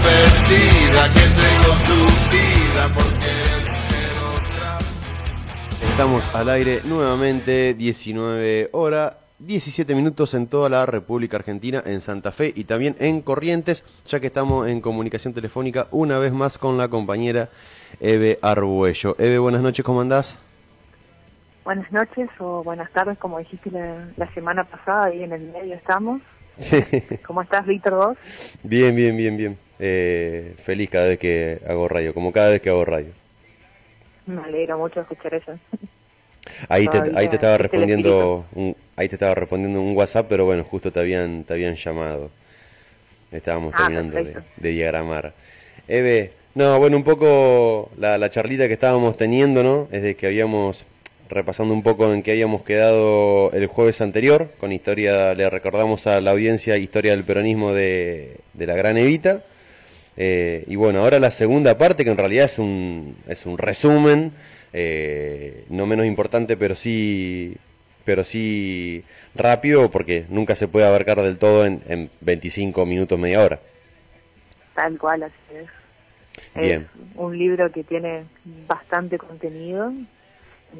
perdida que entregó su vida por querer ser otra. Estamos al aire nuevamente, 19 horas, 17 minutos en toda la República Argentina, en Santa Fe y también en Corrientes, ya que estamos en comunicación telefónica una vez más con la compañera Eve Argüello. Eve, buenas noches, ¿cómo andás? Buenas noches o buenas tardes, como dijiste la semana pasada, ahí en el medio estamos. ¿Cómo estás, Víctor, vos? Bien, bien, bien, bien. Feliz cada vez que hago radio, como cada vez que hago radio. Me alegro mucho de escuchar eso. Ahí te estaba el respondiendo un WhatsApp, pero bueno, justo te habían llamado. Estábamos terminando de diagramar. Eve, no, bueno, un poco la charlita que estábamos teniendo, ¿no? Es de que habíamos, repasando un poco en que habíamos quedado el jueves anterior, con historia, le recordamos a la audiencia historia del peronismo de la gran Evita. Y bueno, ahora la segunda parte, que en realidad es un resumen, no menos importante, pero sí rápido, porque nunca se puede abarcar del todo en 25 minutos, media hora. Tal cual, así es. Bien. Es un libro que tiene bastante contenido.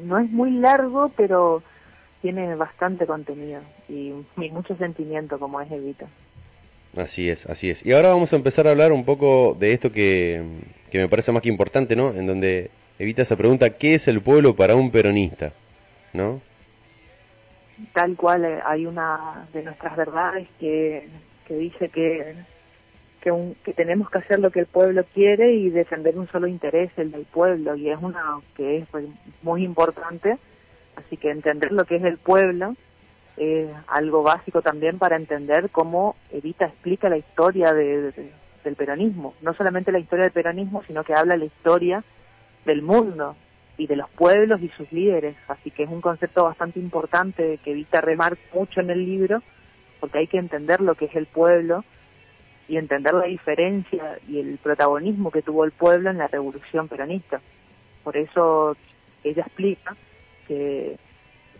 No es muy largo, pero tiene bastante contenido y mucho sentimiento, como es Evita. Así es, así es. Y ahora vamos a empezar a hablar un poco de esto que me parece más que importante, ¿no? En donde Evita esa pregunta, ¿qué es el pueblo para un peronista? ¿No? Tal cual, hay una de nuestras verdades que dice que tenemos que hacer lo que el pueblo quiere y defender un solo interés, el del pueblo, y es una que es muy importante. Así que entender lo que es el pueblo es algo básico también para entender cómo Evita explica la historia del peronismo. No solamente la historia del peronismo, sino que habla la historia del mundo y de los pueblos y sus líderes. Así que es un concepto bastante importante que Evita remarca mucho en el libro, porque hay que entender lo que es el pueblo y entender la diferencia y el protagonismo que tuvo el pueblo en la revolución peronista. Por eso ella explica que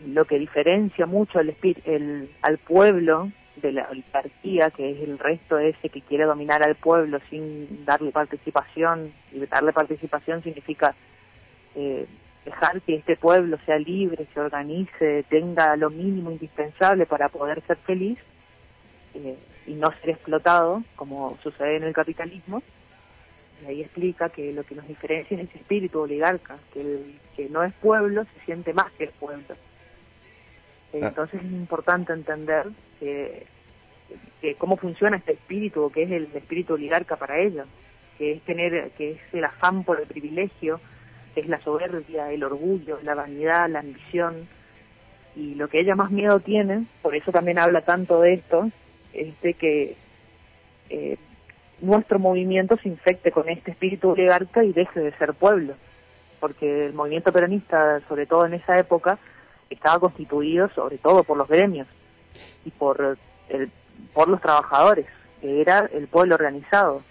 lo que diferencia mucho al pueblo de la oligarquía, que es el resto ese que quiere dominar al pueblo sin darle participación, y darle participación significa dejar que este pueblo sea libre, se organice, tenga lo mínimo indispensable para poder ser feliz y no ser explotado, como sucede en el capitalismo. Y ahí explica que lo que nos diferencia es ese espíritu oligarca, que el que no es pueblo se siente más que el pueblo. Entonces es importante entender que cómo funciona este espíritu, que es el espíritu oligarca para ellos, que es el afán por el privilegio, es la soberbia, el orgullo, la vanidad, la ambición, y lo que ella más miedo tiene, por eso también habla tanto de esto, es de que nuestro movimiento se infecte con este espíritu oligarca y deje de ser pueblo, porque el movimiento peronista, sobre todo en esa época, estaba constituido sobre todo por los gremios y por los trabajadores, que era el pueblo organizado,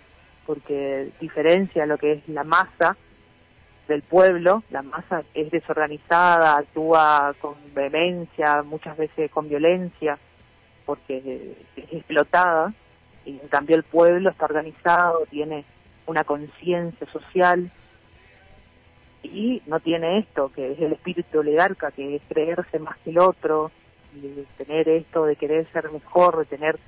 porque diferencia lo que es la masa del pueblo. La masa es desorganizada, actúa con vehemencia, muchas veces con violencia, porque es explotada, y en cambio el pueblo está organizado, tiene una conciencia social, y no tiene esto, que es el espíritu oligarca, que es creerse más que el otro, y de tener esto de querer ser mejor, de tener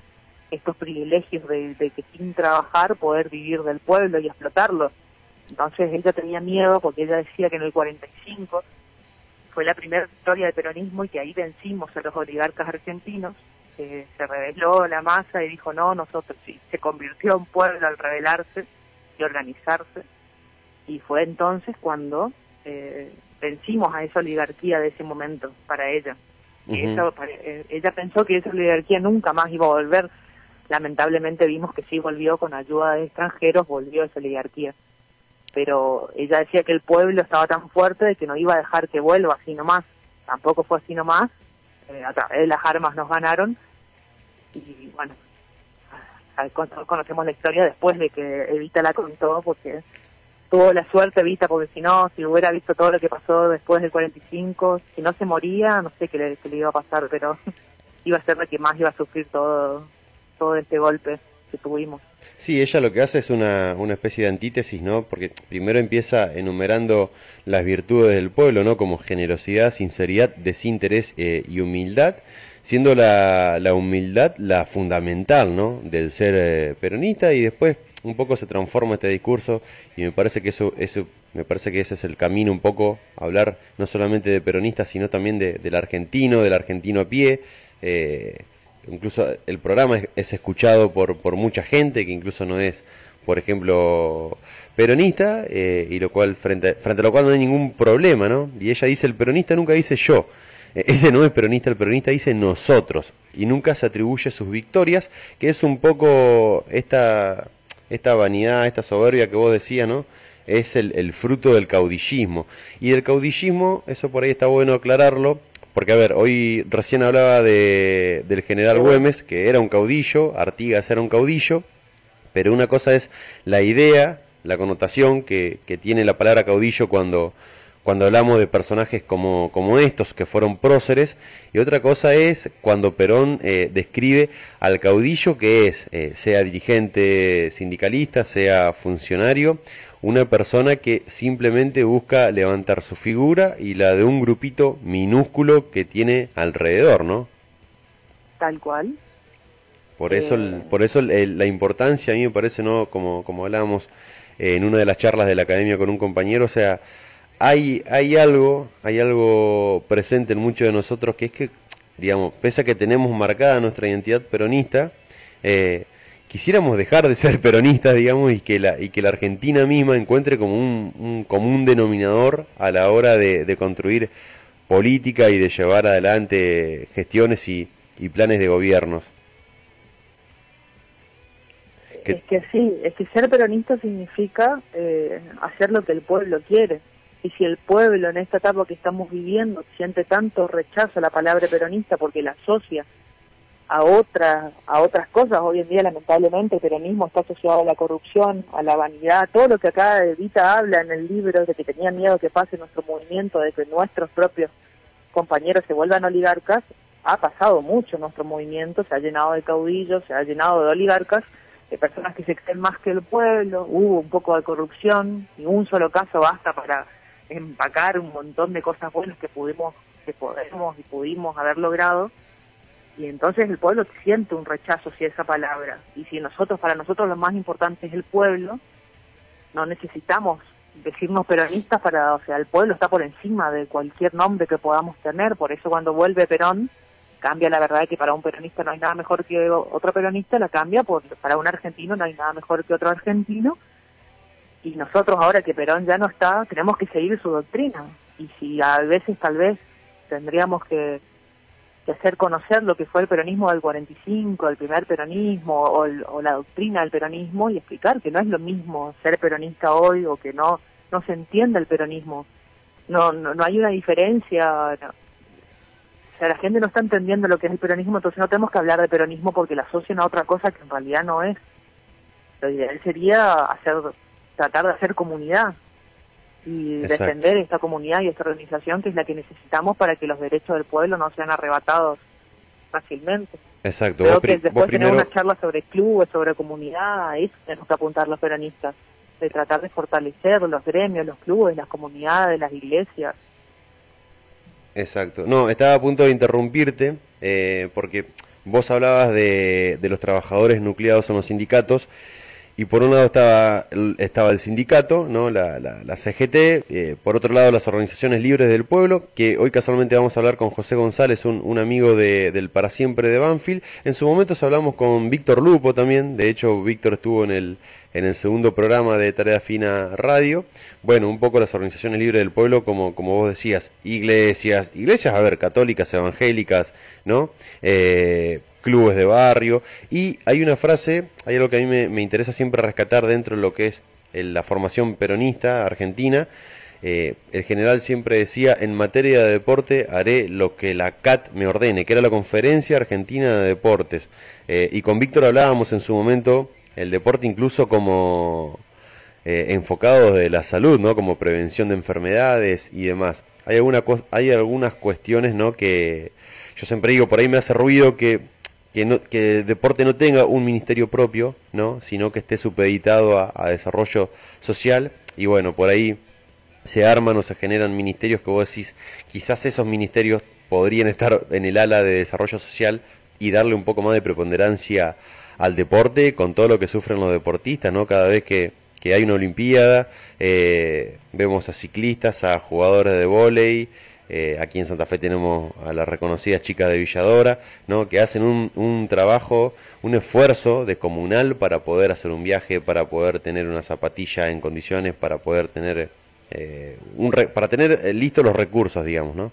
estos privilegios de que sin trabajar poder vivir del pueblo y explotarlo. Entonces ella tenía miedo, porque ella decía que en el 45 fue la primera victoria del peronismo y que ahí vencimos a los oligarcas argentinos. Se rebeló la masa y dijo no, nosotros sí. Se convirtió en pueblo al rebelarse y organizarse. Y fue entonces cuando vencimos a esa oligarquía de ese momento para ella. Ella pensó que esa oligarquía nunca más iba a volver. Lamentablemente vimos que sí volvió, con ayuda de extranjeros, volvió esa oligarquía. Pero ella decía que el pueblo estaba tan fuerte de que no iba a dejar que vuelva así nomás. Tampoco fue así nomás. A través de las armas nos ganaron. Y bueno, conocemos la historia después de que Evita la contó, porque tuvo la suerte Evita, porque si hubiera visto todo lo que pasó después del 45, si no se moría, no sé qué le iba a pasar, pero iba a ser la que más iba a sufrir todo este golpe que tuvimos. Sí, ella lo que hace es una especie de antítesis, ¿no? Porque primero empieza enumerando las virtudes del pueblo, ¿no? Como generosidad, sinceridad, desinterés y humildad, siendo la humildad la fundamental, ¿no? Del ser peronista, y después un poco se transforma este discurso y me parece que me parece que ese es el camino un poco, hablar no solamente de peronistas, sino también del argentino a pie. Incluso el programa es escuchado por mucha gente que incluso no es, por ejemplo, peronista, y lo cual frente a lo cual no hay ningún problema, ¿no? Y ella dice, el peronista nunca dice yo, ese no es peronista, el peronista dice nosotros, y nunca se atribuye sus victorias, que es un poco esta vanidad, esta soberbia que vos decías, ¿no? Es el fruto del caudillismo, y del caudillismo, eso por ahí está bueno aclararlo. Porque, a ver, hoy recién hablaba del general Güemes, que era un caudillo, Artigas era un caudillo, pero una cosa es la idea, la connotación que tiene la palabra caudillo cuando hablamos de personajes como estos, que fueron próceres, y otra cosa es cuando Perón describe al caudillo que es, sea dirigente sindicalista, sea funcionario, una persona que simplemente busca levantar su figura y la de un grupito minúsculo que tiene alrededor, ¿no? Tal cual. Por eso, la importancia, a mí me parece, ¿no? Como hablábamos en una de las charlas de la academia con un compañero, o sea, hay algo presente en muchos de nosotros, que es que, digamos, pese a que tenemos marcada nuestra identidad peronista, quisiéramos dejar de ser peronistas, digamos, y que la Argentina misma encuentre como un común denominador a la hora de construir política y de llevar adelante gestiones y planes de gobiernos. Es que sí, es que ser peronista significa hacer lo que el pueblo quiere. Y si el pueblo en esta etapa que estamos viviendo siente tanto rechazo a la palabra peronista porque la asocia a otras cosas, hoy en día lamentablemente el peronismo está asociado a la corrupción, a la vanidad, todo lo que acá Evita habla en el libro, de que tenía miedo que pase nuestro movimiento, de que nuestros propios compañeros se vuelvan oligarcas, ha pasado mucho nuestro movimiento, se ha llenado de caudillos, se ha llenado de oligarcas, de personas que se creen más que el pueblo, hubo un poco de corrupción, y un solo caso basta para empacar un montón de cosas buenas que podemos y pudimos haber logrado. Y entonces el pueblo siente un rechazo hacia esa palabra. Y si para nosotros lo más importante es el pueblo, no necesitamos decirnos peronistas o sea, el pueblo está por encima de cualquier nombre que podamos tener. Por eso cuando vuelve Perón, cambia la verdad de que para un peronista no hay nada mejor que otro peronista, la cambia para un argentino no hay nada mejor que otro argentino. Y nosotros ahora que Perón ya no está, tenemos que seguir su doctrina. Y si a veces tal vez tendríamos que hacer conocer lo que fue el peronismo del 45, el primer peronismo, o la doctrina del peronismo, y explicar que no es lo mismo ser peronista hoy o que no se entiende el peronismo. No hay una diferencia. No. O sea, la gente no está entendiendo lo que es el peronismo, entonces no tenemos que hablar de peronismo porque la asocian a otra cosa que en realidad no es. Lo ideal sería tratar de hacer comunidad y Exacto. defender esta comunidad y esta organización que es la que necesitamos para que los derechos del pueblo no sean arrebatados fácilmente. Exacto. Creo que después primero... tener una charla sobre clubes, sobre comunidad, a eso tenemos que apuntar los peronistas, de tratar de fortalecer los gremios, los clubes, las comunidades, las iglesias. Exacto. No, estaba a punto de interrumpirte, porque vos hablabas de los trabajadores nucleados en los sindicatos, y por un lado estaba el sindicato, ¿no? la CGT, por otro lado las organizaciones libres del pueblo, que hoy casualmente vamos a hablar con José González, un amigo del Para Siempre de Banfield. En su momento hablamos con Víctor Lupo también, de hecho Víctor estuvo en el segundo programa de Tarea Fina Radio. Bueno, un poco las organizaciones libres del pueblo, como vos decías, iglesias, a ver, católicas, evangélicas, ¿no? Clubes de barrio, y hay una frase, hay algo que a mí me interesa siempre rescatar dentro de lo que es la formación peronista argentina. El general siempre decía, en materia de deporte haré lo que la CAT me ordene, que era la Conferencia Argentina de Deportes, y con Víctor hablábamos en su momento el deporte incluso como enfocado de la salud, ¿no? Como prevención de enfermedades y demás. Hay algunas cuestiones, ¿no? Que yo siempre digo, por ahí me hace ruido que que el deporte no tenga un ministerio propio, ¿no? Sino que esté supeditado a desarrollo social, y bueno, por ahí se arman o se generan ministerios que vos decís, quizás esos ministerios podrían estar en el ala de desarrollo social y darle un poco más de preponderancia al deporte con todo lo que sufren los deportistas, ¿no? Cada vez que hay una olimpiada, vemos a ciclistas, a jugadores de vóley, aquí en Santa Fe tenemos a las reconocidas chicas de Villadora, ¿no? Que hacen un trabajo, un esfuerzo descomunal para poder hacer un viaje, para poder tener una zapatilla en condiciones, para poder tener para tener listos los recursos, digamos, ¿no?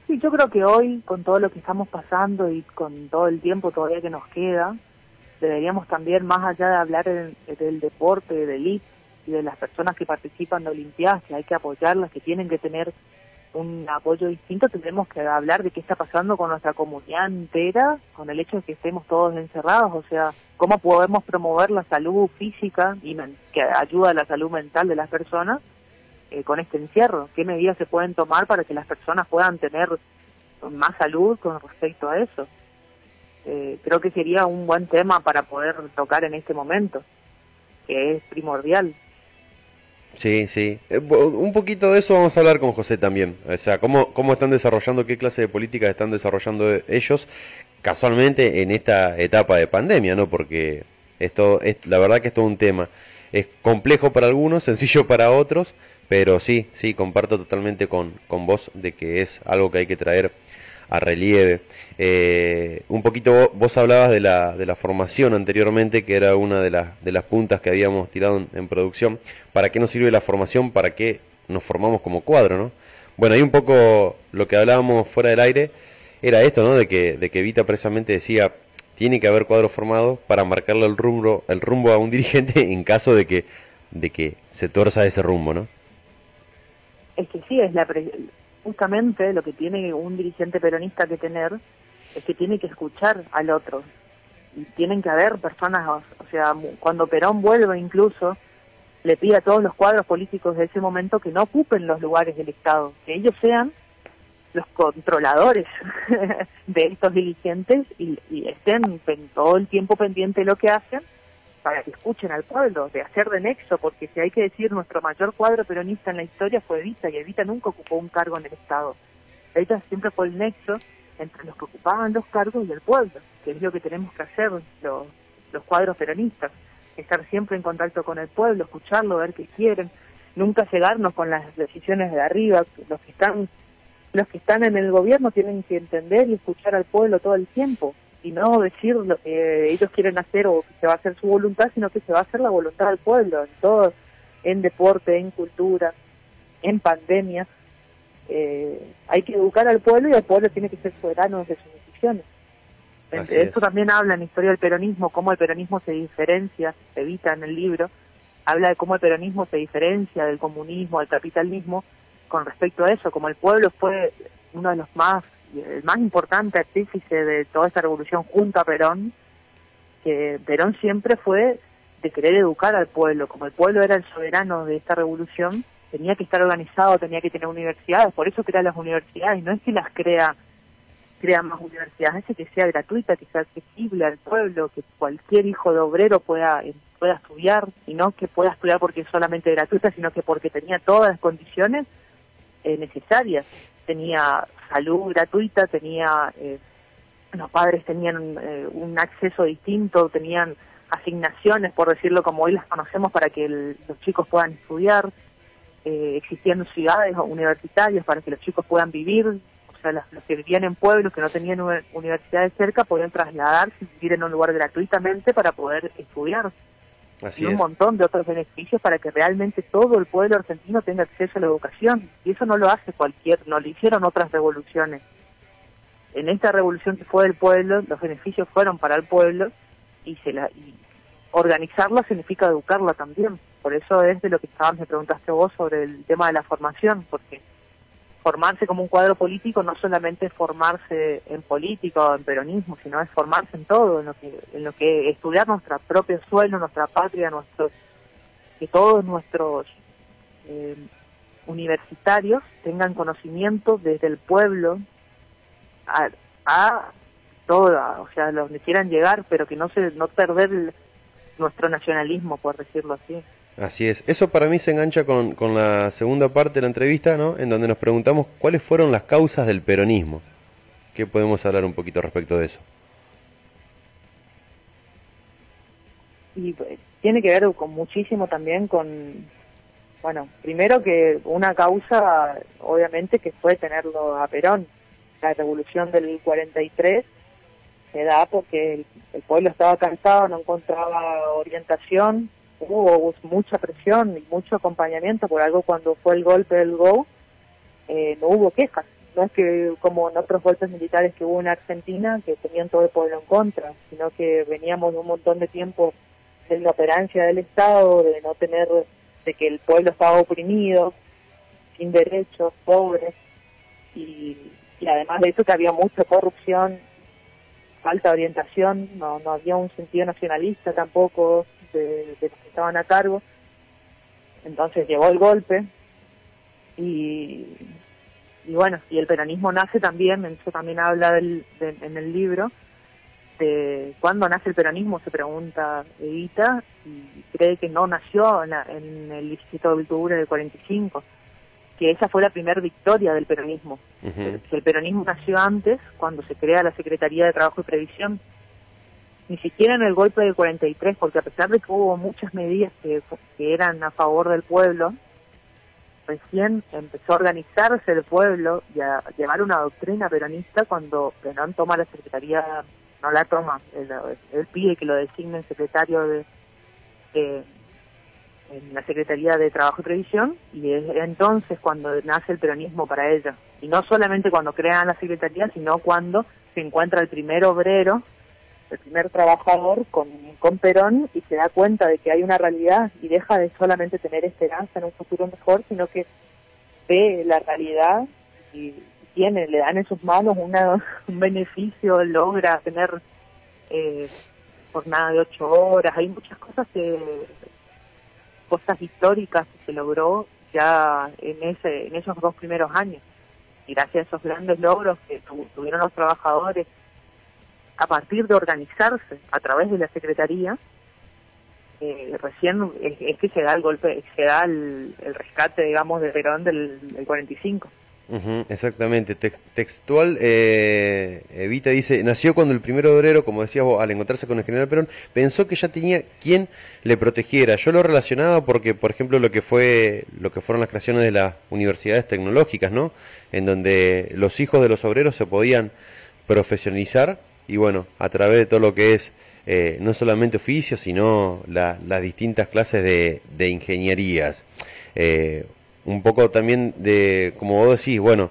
Sí, yo creo que hoy, con todo lo que estamos pasando y con todo el tiempo todavía que nos queda, deberíamos también, más allá de hablar del deporte, de elite y de las personas que participan de Olimpiadas, que hay que apoyarlas, que tienen que tener un apoyo distinto, tendremos que hablar de qué está pasando con nuestra comunidad entera, con el hecho de que estemos todos encerrados, o sea, cómo podemos promover la salud física y que ayuda a la salud mental de las personas con este encierro, qué medidas se pueden tomar para que las personas puedan tener más salud con respecto a eso. Creo que sería un buen tema para poder tocar en este momento, que es primordial. Sí, sí. Un poquito de eso vamos a hablar con José también. O sea, cómo están desarrollando, qué clase de políticas están desarrollando ellos casualmente en esta etapa de pandemia, ¿no? Porque la verdad que es todo un tema. Es complejo para algunos, sencillo para otros, pero sí, comparto totalmente con vos de que es algo que hay que traer a relieve. Un poquito vos hablabas de la formación anteriormente, que era una de las puntas que habíamos tirado en producción. ¿Para qué nos sirve la formación? ¿Para qué nos formamos como cuadro, no? Bueno, ahí un poco lo que hablábamos fuera del aire era esto, ¿no? De que Evita precisamente decía, tiene que haber cuadros formados para marcarle el rumbo a un dirigente en caso de que se torza ese rumbo, ¿no? Es que sí, justamente lo que tiene un dirigente peronista que tener es que tiene que escuchar al otro. Y tienen que haber personas, o sea, cuando Perón vuelve incluso, le pide a todos los cuadros políticos de ese momento que no ocupen los lugares del Estado, que ellos sean los controladores de estos dirigentes y estén todo el tiempo pendientes de lo que hacen, para que escuchen al pueblo, de hacer de nexo, porque si hay que decir, nuestro mayor cuadro peronista en la historia fue Evita, y Evita nunca ocupó un cargo en el Estado. Evita siempre fue el nexo entre los que ocupaban los cargos y el pueblo, que es lo que tenemos que hacer los cuadros peronistas, estar siempre en contacto con el pueblo, escucharlo, ver qué quieren, nunca cegarnos con las decisiones de arriba. Los que están en el gobierno tienen que entender y escuchar al pueblo todo el tiempo, y no decir lo que ellos quieren hacer o que se va a hacer su voluntad, sino que se va a hacer la voluntad del pueblo, en todo, en deporte, en cultura, en pandemia. Hay que educar al pueblo y el pueblo tiene que ser soberano de sus decisiones. Esto también habla en Historia del Peronismo, cómo el peronismo se diferencia, se Evita en el libro, habla de cómo el peronismo se diferencia del comunismo, del capitalismo, con respecto a eso, como el pueblo fue uno de los el más importante artífice de toda esta revolución junto a Perón, que Perón siempre fue de querer educar al pueblo, como el pueblo era el soberano de esta revolución, tenía que estar organizado, tenía que tener universidades, por eso crea las universidades, no es que las crea más universidades, es que sea gratuita, que sea accesible al pueblo, que cualquier hijo de obrero pueda estudiar, y no que pueda estudiar porque es solamente gratuita, sino que porque tenía todas las condiciones necesarias. Tenía salud gratuita, los padres tenían un acceso distinto, tenían asignaciones, por decirlo como hoy las conocemos, para que los chicos puedan estudiar, existían ciudades universitarias para que los chicos puedan vivir, o sea, los que vivían en pueblos que no tenían universidades cerca podían trasladarse y vivir en un lugar gratuitamente para poder estudiar. Así y un es. montón de otros beneficios para que realmente todo el pueblo argentino tenga acceso a la educación. Y eso no lo hace no lo hicieron otras revoluciones. En esta revolución que fue del pueblo, los beneficios fueron para el pueblo y organizarla significa educarla también. Por eso es de lo que me preguntaste vos sobre el tema de la formación, porque formarse como un cuadro político no solamente es formarse en política o en peronismo, sino es formarse en todo, en lo que estudiar nuestro propio suelo, nuestra patria, que todos nuestros universitarios tengan conocimiento desde el pueblo a toda, o sea, donde quieran llegar, pero que no perder nuestro nacionalismo, por decirlo así. Así es. Eso para mí se engancha con la segunda parte de la entrevista, ¿no? En donde nos preguntamos cuáles fueron las causas del peronismo. ¿Qué podemos hablar un poquito respecto de eso? Y tiene que ver con muchísimo también bueno, primero que una causa, obviamente, que fue tenerlo a Perón. La revolución del 43 se da porque el pueblo estaba cansado, no encontraba orientación, hubo mucha presión y mucho acompañamiento, por algo cuando fue el golpe del GO, no hubo quejas. No es que como en otros golpes militares que hubo en Argentina, que tenían todo el pueblo en contra, sino que veníamos de un montón de tiempo de inoperancia del Estado, de no tener, de que el pueblo estaba oprimido, sin derechos, pobre, y además de eso que había mucha corrupción, falta de orientación, no había un sentido nacionalista tampoco de los que estaban a cargo. Entonces llegó el golpe y bueno, y el peronismo nace también, eso también habla en el libro, de cuándo nace el peronismo, se pregunta Evita, y cree que no nació en el 17 de octubre del 45, que esa fue la primera victoria del peronismo. Que el peronismo nació antes, cuando se crea la Secretaría de Trabajo y Previsión, ni siquiera en el golpe del 43, porque a pesar de que hubo muchas medidas que eran a favor del pueblo, recién empezó a organizarse el pueblo y a llevar una doctrina peronista cuando Perón toma la Secretaría, no la toma, él pide que lo designen secretario en la Secretaría de Trabajo y Previsión, y es entonces cuando nace el peronismo para ellos. Y no solamente cuando crean la Secretaría, sino cuando se encuentra el primer obrero, el primer trabajador con Perón, y se da cuenta de que hay una realidad y deja de solamente tener esperanza en un futuro mejor, sino que ve la realidad y le dan en sus manos un beneficio, logra tener jornada de 8 horas, hay muchas cosas históricas que se logró ya en esos 2 primeros años, y gracias a esos grandes logros que tuvieron los trabajadores a partir de organizarse a través de la Secretaría, recién es que se da el golpe, se da el rescate, digamos, de Perón del 45. Exactamente, textual, Evita dice, nació cuando el primer obrero, como decías vos, al encontrarse con el general Perón, pensó que ya tenía quien le protegiera. Yo lo relacionaba porque, por ejemplo, lo que fueron las creaciones de las universidades tecnológicas, ¿no? En donde los hijos de los obreros se podían profesionalizar, y bueno, a través de todo lo que es no solamente oficios, sino las distintas clases de ingenierías. Un poco también de, como vos decís, bueno,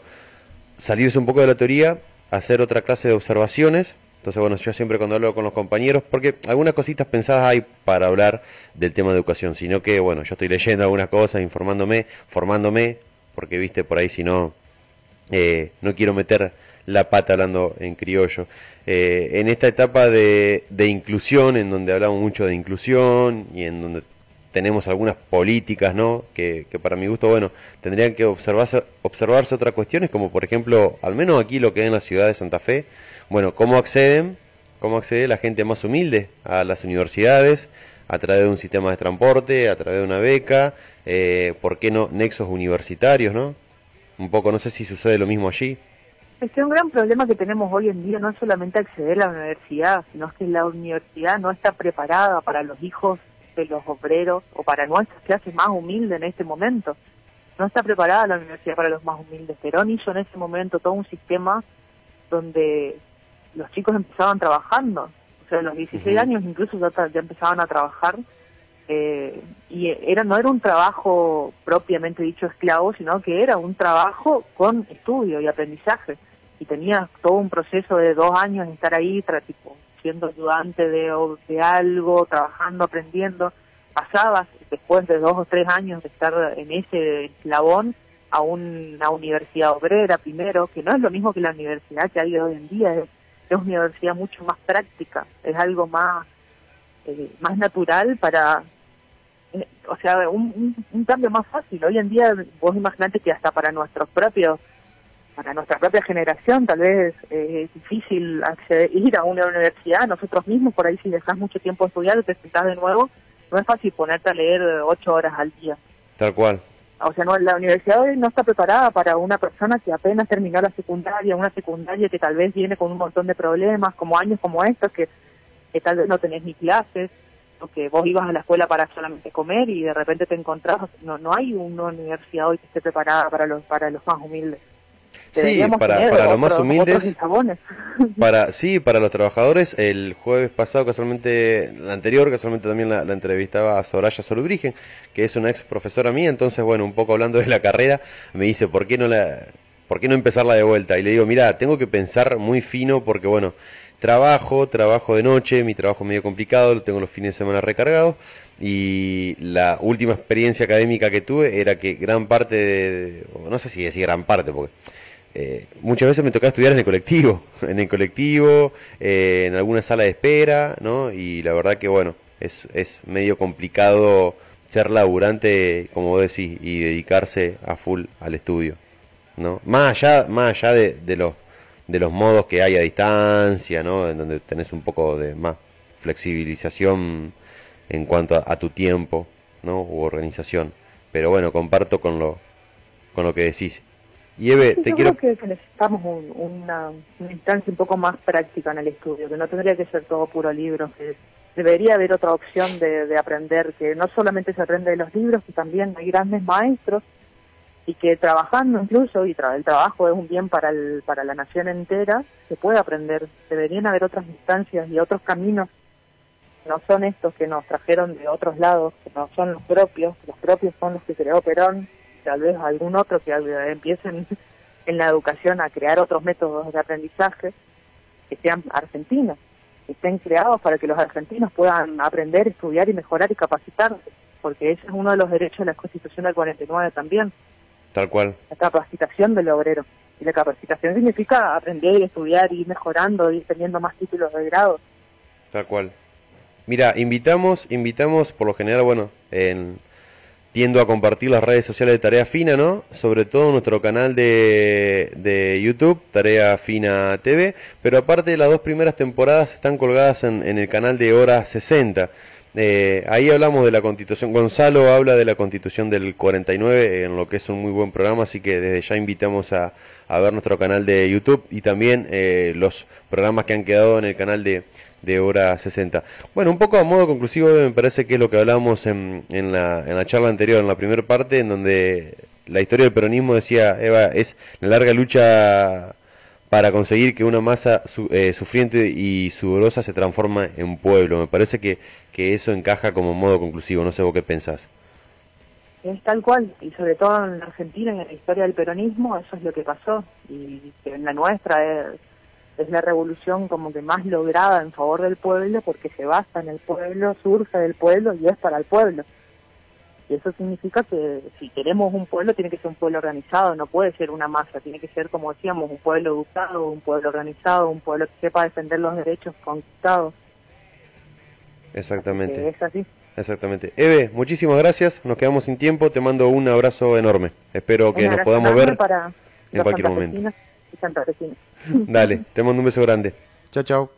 salirse un poco de la teoría, hacer otra clase de observaciones. Entonces, bueno, yo siempre cuando hablo con los compañeros, porque algunas cositas pensadas hay para hablar del tema de educación, sino que, bueno, yo estoy leyendo algunas cosas, informándome, formándome, porque, viste, por ahí si no, no quiero meter la pata hablando en criollo. En esta etapa de inclusión, en donde hablamos mucho de inclusión y en donde tenemos algunas políticas, ¿no? Que para mi gusto, bueno, tendrían que observarse otras cuestiones, como por ejemplo, al menos aquí lo que es en la ciudad de Santa Fe, bueno, cómo accede la gente más humilde a las universidades, a través de un sistema de transporte, a través de una beca, ¿por qué no nexos universitarios, no? Un poco, no sé si sucede lo mismo allí. Es que un gran problema que tenemos hoy en día no es solamente acceder a la universidad, sino que la universidad no está preparada para los hijos de los obreros o para nuestras clases más humildes en este momento. No está preparada la universidad para los más humildes. Perón hizo en ese momento todo un sistema donde los chicos empezaban trabajando. O sea, a los 16 años incluso ya empezaban a trabajar. Y no era un trabajo propiamente dicho esclavo, sino que era un trabajo con estudio y aprendizaje. Y tenía todo un proceso de 2 años de estar ahí, siendo ayudante de algo, trabajando, aprendiendo. Pasabas, después de 2 o 3 años de estar en ese eslabón, a una universidad obrera primero, que no es lo mismo que la universidad que hay hoy en día, es una universidad mucho más práctica, es algo más natural para... O sea, un cambio más fácil. Hoy en día, vos imaginate que hasta para nuestros propios para nuestra propia generación tal vez es difícil ir a una universidad. Nosotros mismos, por ahí, si dejas mucho tiempo estudiar y te sentás de nuevo, no es fácil ponerte a leer 8 horas al día. Tal cual. O sea, no, la universidad hoy no está preparada para una persona que apenas terminó la secundaria, una secundaria que tal vez viene con un montón de problemas, como años como estos, que tal vez no tenés ni clases, o que vos ibas a la escuela para solamente comer y de repente te encontrás. No hay una universidad hoy que esté preparada para los más humildes. Sí, para los más humildes, para los trabajadores. El jueves pasado, casualmente, el anterior, casualmente también la entrevistaba a Soraya Solubrigen, que es una ex profesora mía. Entonces, bueno, un poco hablando de la carrera, me dice, ¿por qué no empezarla de vuelta? Y le digo, mira, tengo que pensar muy fino porque, bueno, trabajo de noche, mi trabajo es medio complicado, tengo los fines de semana recargados. Y la última experiencia académica que tuve era que gran parte no sé si decir gran parte, porque muchas veces me tocaba estudiar en el colectivo, en alguna sala de espera, ¿no? Y la verdad que, bueno, es medio complicado ser laburante, como vos decís, y dedicarse a full al estudio, ¿no? Más allá de los modos que hay a distancia, ¿no? En donde tenés un poco de más flexibilización en cuanto a tu tiempo, ¿no? U organización. Pero bueno, comparto con lo que decís. Y Eve, sí, creo que necesitamos una instancia un poco más práctica en el estudio, que no tendría que ser todo puro libro, que debería haber otra opción de aprender, que no solamente se aprende de los libros, que también hay grandes maestros, y que trabajando incluso, y el trabajo es un bien para la nación entera, se puede aprender. Deberían haber otras instancias y otros caminos, no son estos que nos trajeron de otros lados, que no son los propios son los que creó Perón, tal vez algún otro que empiecen en la educación a crear otros métodos de aprendizaje que sean argentinos, que estén creados para que los argentinos puedan aprender, estudiar y mejorar y capacitarse, porque ese es uno de los derechos de la Constitución del 49 también. Tal cual. La capacitación del obrero. Y la capacitación significa aprender, estudiar, ir mejorando, ir teniendo más títulos de grado. Tal cual. Mira, invitamos por lo general, bueno, tiendo a compartir las redes sociales de Tarea Fina, ¿no? Sobre todo nuestro canal de YouTube, Tarea Fina TV, pero aparte las 2 primeras temporadas están colgadas en el canal de Hora 60. Ahí hablamos de la Constitución, Gonzalo habla de la Constitución del 49, en lo que es un muy buen programa, así que desde ya invitamos a ver nuestro canal de YouTube y también los programas que han quedado en el canal de Hora 60. Bueno, un poco a modo conclusivo me parece que es lo que hablábamos en la charla anterior, en la primera parte, en donde la historia del peronismo, decía Eva, es la larga lucha para conseguir que una masa sufriente y sudorosa se transforma en pueblo. Me parece que eso encaja como modo conclusivo, no sé vos qué pensás. Es tal cual, y sobre todo en Argentina, en la historia del peronismo, eso es lo que pasó, y que en la nuestra es la revolución como que más lograda en favor del pueblo, porque se basa en el pueblo, surge del pueblo y es para el pueblo. Y eso significa que si queremos un pueblo, tiene que ser un pueblo organizado, no puede ser una masa, tiene que ser, como decíamos, un pueblo educado, un pueblo organizado, un pueblo que sepa defender los derechos conquistados. Exactamente. Es así. Exactamente. Eve, muchísimas gracias, nos quedamos sin tiempo, te mando un abrazo enorme. Espero que nos podamos ver en cualquier momento. Y Santa Cristina. Dale, te mando un beso grande. Chao, chao.